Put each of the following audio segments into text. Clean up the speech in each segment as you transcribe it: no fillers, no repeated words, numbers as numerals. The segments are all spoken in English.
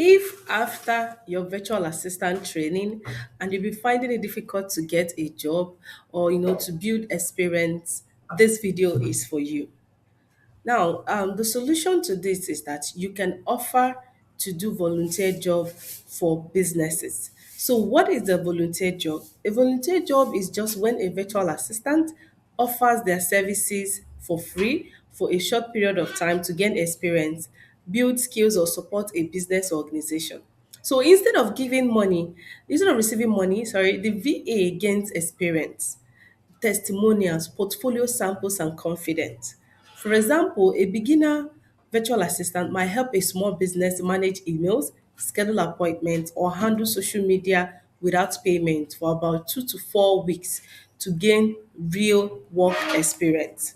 If after your virtual assistant training and you'll be finding it difficult to get a job or to build experience, this video is for you. Now, the solution to this is that you can offer to do volunteer job for businesses. So, what is a volunteer job? A volunteer job is just when a virtual assistant offers their services for free for a short period of time to gain experience, build skills, or support a business organization. So, instead of receiving money, sorry, the VA gains experience, testimonials, portfolio samples, and confidence. For example, a beginner virtual assistant might help a small business manage emails, schedule appointments, or handle social media without payment for about 2 to 4 weeks to gain real work experience.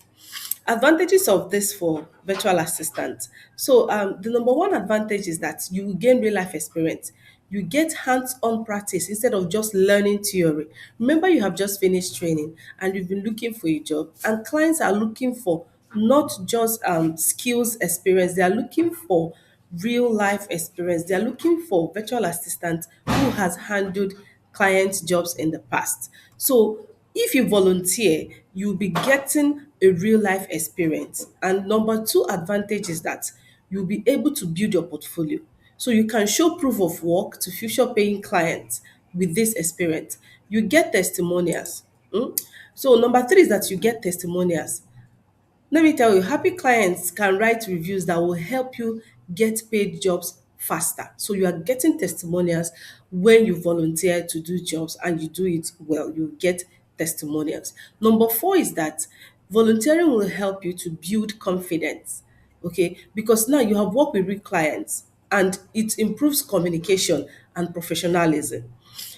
Advantages of this for virtual assistants. So the number one advantage is that you will gain real life experience. You get hands-on practice instead of just learning theory. Remember, you have just finished training and you've been looking for a job, and clients are looking for not just skills experience, they are looking for real life experience. They are looking for virtual assistant who has handled client jobs in the past. So if you volunteer, you'll be getting a real life experience. And number two advantage is that you'll be able to build your portfolio. So you can show proof of work to future paying clients with this experience. You get testimonials. So number three is that you get testimonials. Let me tell you, happy clients can write reviews that will help you get paid jobs faster. So you are getting testimonials when you volunteer to do jobs and you do it well. You get testimonials. Number four is that volunteering will help you to build confidence. Okay, because now you have worked with real clients and it improves communication and professionalism.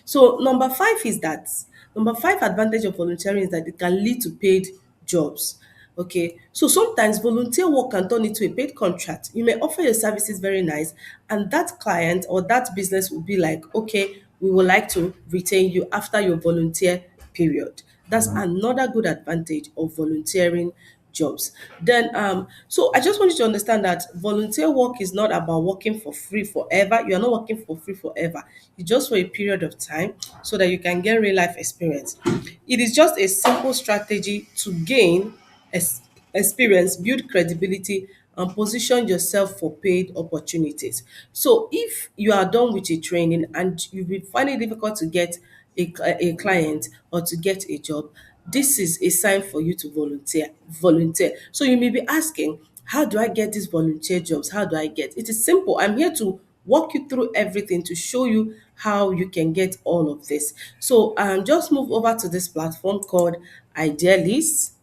So number five advantage of volunteering is that it can lead to paid jobs. Okay, so sometimes volunteer work can turn into a paid contract. You may offer your services very nice, and that client or that business will be like, okay, we would like to retain you after your volunteer period. That's another good advantage of volunteering jobs. Then so I just want you to understand that volunteer work is not about working for free forever. You are not working for free forever. It's just for a period of time so that you can get real life experience. It is just a simple strategy to gain ex- experience, build credibility, and position yourself for paid opportunities. So if you are done with your training and you will find it difficult to get a client or to get a job, this is a sign for you to volunteer. So you may be asking, how do I get these volunteer jobs? How do I get? It is simple. I'm here to walk you through everything to show you how you can get all of this. So just move over to this platform called Idealist.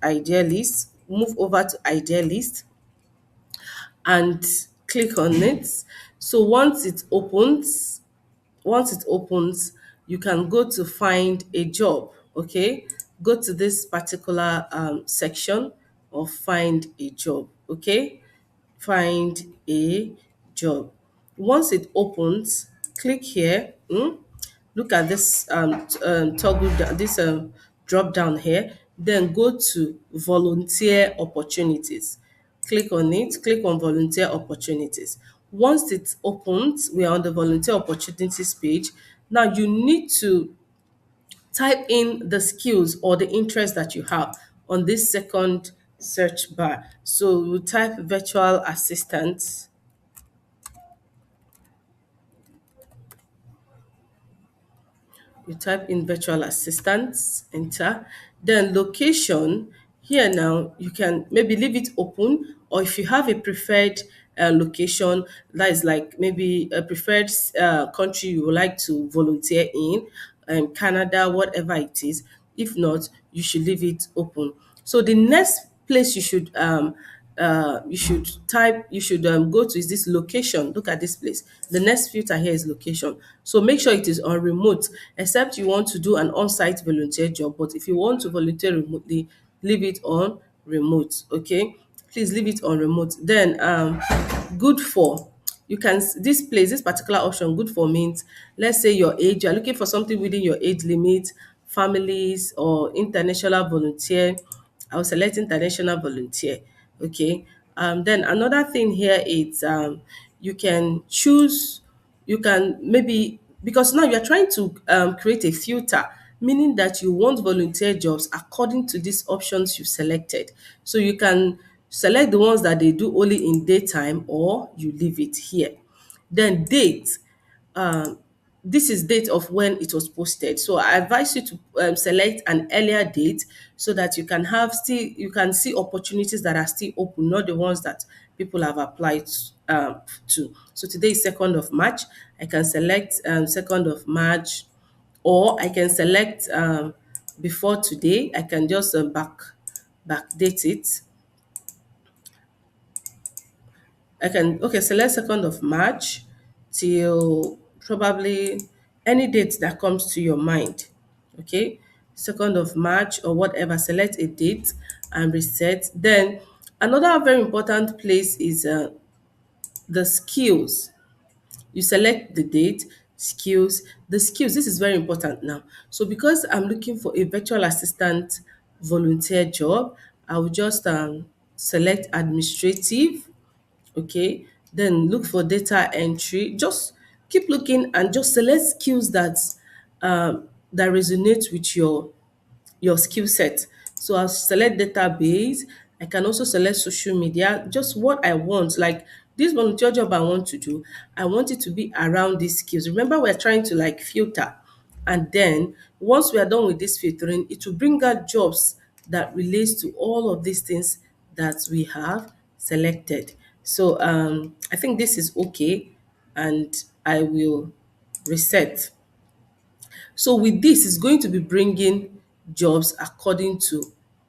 Idealist. Move over to Idealist and click on it. So once it opens, you can go to find a job. Okay, go to this particular section of find a job. Okay, find a job. Once it opens, click here. Look at this toggle this drop down here, then go to volunteer opportunities. Click on it, click on volunteer opportunities. Once it opens, we are on the volunteer opportunities page. Now you need to type in the skills or the interest that you have on this second search bar. So we type virtual assistant. You type in virtual assistants, enter. Then location, here now you can maybe leave it open, or if you have a preferred location, that is like maybe a preferred country you would like to volunteer in, Canada, whatever it is. If not, you should leave it open. So the next place you should go to is this location. Look at this place. The next filter here is location. So make sure it is on remote, except you want to do an on-site volunteer job. But if you want to volunteer remotely, leave it on remote. Okay, please leave it on remote. Then good for, this particular option, good for, means, let's say your age, you're looking for something within your age limit, families, or international volunteer. I'll select international volunteer. Okay. Then another thing here is you can choose, you can maybe, because now you're trying to create a filter, meaning that you want volunteer jobs according to these options you selected. So you can select the ones that they do only in daytime, or you leave it here. Then date, um, this is date of when it was posted. So I advise you to select an earlier date, so that you can have still, you can see opportunities that are still open, not the ones that people have applied to. So today is 2nd of March. I can select 2nd of March, or I can select before today. I can just backdate it. I can, okay, select 2nd of March till probably any date that comes to your mind. Okay, 2nd of March or whatever, select a date and reset. Then another very important place is the skills. You select the date, skills, the skills. This is very important now. So because I'm looking for a virtual assistant volunteer job, I will just select administrative. Okay, then look for data entry. Just keep looking and just select skills that resonate with your skill set. So I'll select database. I can also select social media, just what I want. Like this volunteer job I want to do, I want it to be around these skills. Remember, we're trying to like filter. And then once we are done with this filtering, it will bring out jobs that relates to all of these things that we have selected. So I think this is okay, and I will reset. So with this, it's going to be bringing jobs according to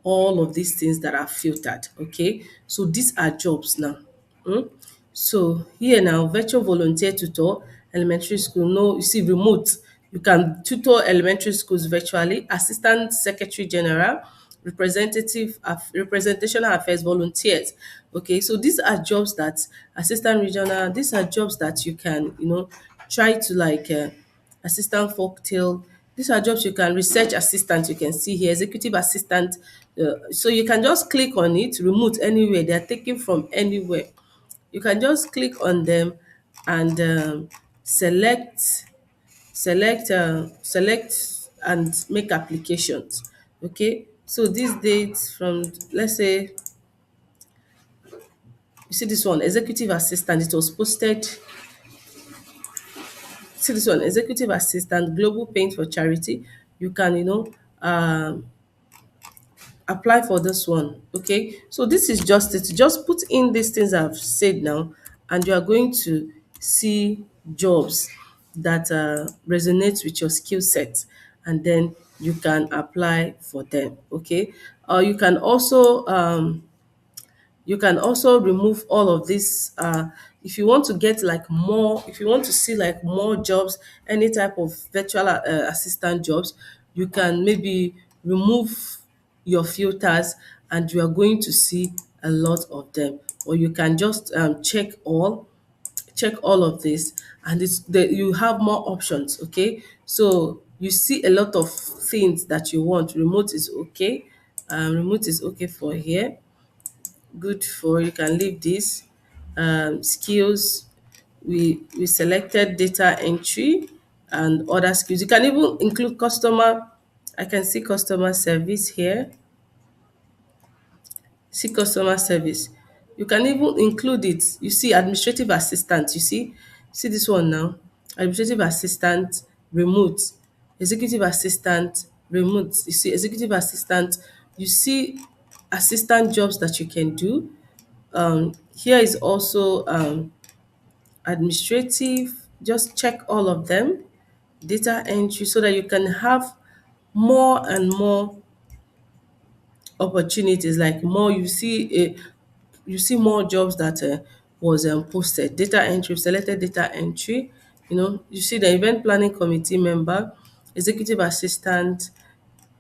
all of these things that are filtered. Okay, so these are jobs now. Mm? So here now, virtual volunteer tutor, elementary school. No, you see, remote. You can tutor elementary schools virtually. Assistant Secretary General, representational affairs volunteers. Okay, so these are jobs that assistant regional. These are jobs that you can, try to like. Assistant folktale. These are jobs you can, research assistant, you can see here, executive assistant. So you can just click on it, remote anywhere. They are taken from anywhere. You can just click on them and select, select and make applications. Okay. So these dates from, let's say, you see this one, executive assistant. It was posted. See this one, executive assistant, global paint for charity. You can, apply for this one. Okay, so this is just it. Just put in these things I've said now, and you are going to see jobs that resonate with your skill set, and then you can apply for them. Okay, you can also remove all of this if you want to get like more, if you want to see like more jobs, any type of virtual assistant jobs, you can maybe remove your filters, and you are going to see a lot of them. Or you can just check all of this, and you have more options. Okay, so you see a lot of things that you want. Remote is okay. Remote is okay for here. Good for, you can leave this. Skills, we selected data entry and other skills. You can even include customer. I can see customer service here. See customer service. You can even include it. You see administrative assistant. You see this one now. Administrative assistant, remote. Executive assistant, remote. You see executive assistant. You see assistant jobs that you can do. Here is also administrative. Just check all of them. Data entry, so that you can have more and more opportunities. Like more, you see more jobs that was posted. Data entry, selected data entry. You see the event planning committee member, executive assistant.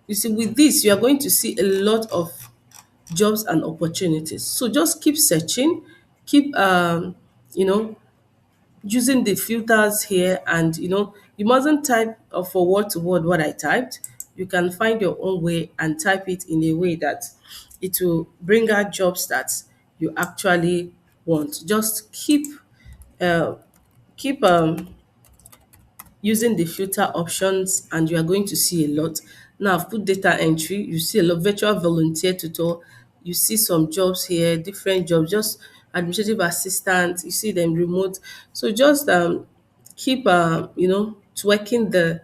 You see, with this, you are going to see a lot of jobs and opportunities. So just keep searching, keep you know using the filters here, and you mustn't type for word to word what I typed. You can find your own way and type it in a way that it will bring out jobs that you actually want. Just keep Keep using the filter options and you are going to see a lot. Now I've put data entry, you see a lot virtual volunteer tutor, you see some jobs here, different jobs, just administrative assistant, you see them remote. So just keep tweaking the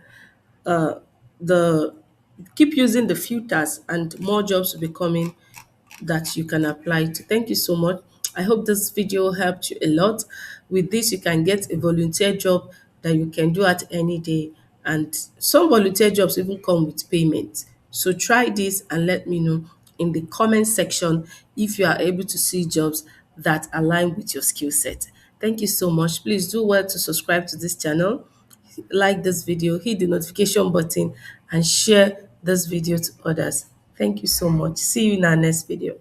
keep using the filters and more jobs will be coming that you can apply to. Thank you so much. I hope this video helped you a lot. With this, you can get a volunteer job that you can do at any day. And some volunteer jobs even come with payment. So try this and let me know in the comment section if you are able to see jobs that align with your skill set. Thank you so much. Please do well to subscribe to this channel, like this video, hit the notification button, and share this video to others. Thank you so much. See you in our next video.